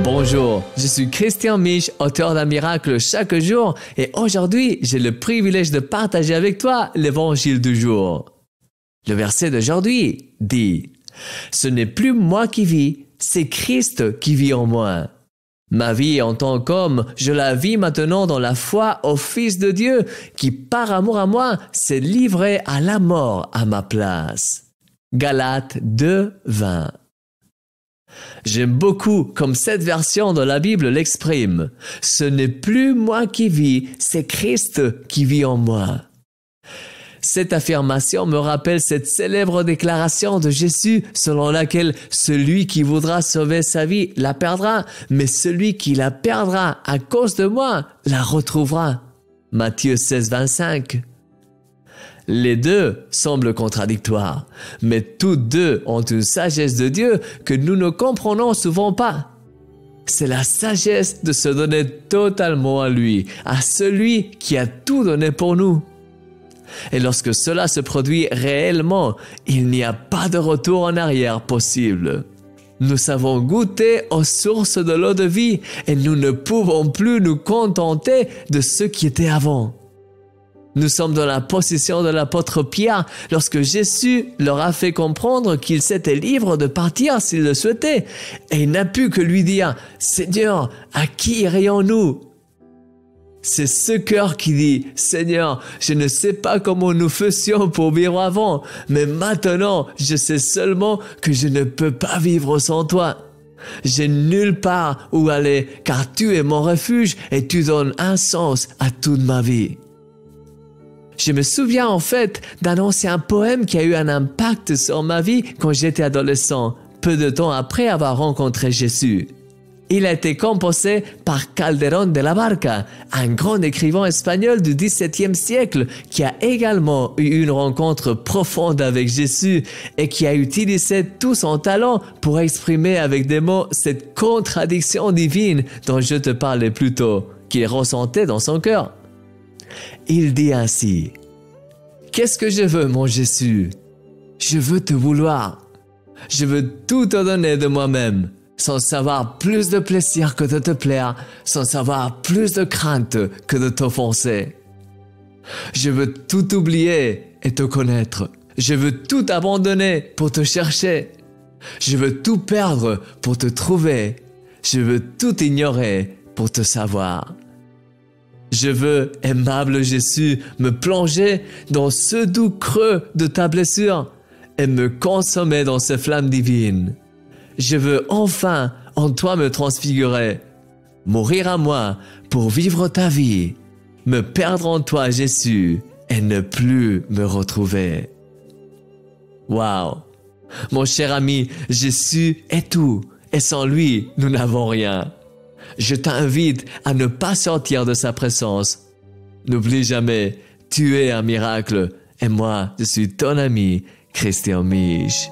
Bonjour, je suis Christian Mich, auteur d'un miracle chaque jour et aujourd'hui, j'ai le privilège de partager avec toi l'évangile du jour. Le verset d'aujourd'hui dit « Ce n'est plus moi qui vis, c'est Christ qui vit en moi. Ma vie en tant qu'homme, je la vis maintenant dans la foi au Fils de Dieu qui, par amour à moi, s'est livré à la mort à ma place. » Galates 2, 20. J'aime beaucoup comme cette version de la Bible l'exprime. Ce n'est plus moi qui vis, c'est Christ qui vit en moi. Cette affirmation me rappelle cette célèbre déclaration de Jésus selon laquelle celui qui voudra sauver sa vie la perdra, mais celui qui la perdra à cause de moi la retrouvera. Matthieu 16, 25. Les deux semblent contradictoires, mais toutes deux ont une sagesse de Dieu que nous ne comprenons souvent pas. C'est la sagesse de se donner totalement à lui, à celui qui a tout donné pour nous. Et lorsque cela se produit réellement, il n'y a pas de retour en arrière possible. Nous savons goûter aux sources de l'eau de vie et nous ne pouvons plus nous contenter de ce qui était avant. Nous sommes dans la possession de l'apôtre Pierre lorsque Jésus leur a fait comprendre qu'il s'était libre de partir s'il le souhaitait. Et il n'a pu que lui dire « Seigneur, à qui irions-nous » C'est ce cœur qui dit « Seigneur, je ne sais pas comment nous faisions pour vivre avant, mais maintenant je sais seulement que je ne peux pas vivre sans toi. J'ai nulle part où aller car tu es mon refuge et tu donnes un sens à toute ma vie. » Je me souviens en fait d'annoncer un poème qui a eu un impact sur ma vie quand j'étais adolescent, peu de temps après avoir rencontré Jésus. Il a été composé par Calderón de la Barca, un grand écrivain espagnol du XVIIe siècle qui a également eu une rencontre profonde avec Jésus et qui a utilisé tout son talent pour exprimer avec des mots cette contradiction divine dont je te parlais plus tôt, qu'il ressentait dans son cœur. Il dit ainsi « Qu'est-ce que je veux, mon Jésus? Je veux te vouloir. Je veux tout te donner de moi-même, sans savoir plus de plaisir que de te plaire, sans savoir plus de crainte que de t'offenser. Je veux tout oublier et te connaître. Je veux tout abandonner pour te chercher. Je veux tout perdre pour te trouver. Je veux tout ignorer pour te savoir. Je veux, aimable Jésus, me plonger dans ce doux creux de ta blessure et me consommer dans ces flammes divines. Je veux enfin en toi me transfigurer, mourir à moi pour vivre ta vie, me perdre en toi Jésus et ne plus me retrouver. Waouh! Mon cher ami, Jésus est tout et sans lui, nous n'avons rien. Je t'invite à ne pas sortir de sa présence. N'oublie jamais, tu es un miracle et moi, je suis ton ami, Christian Mich.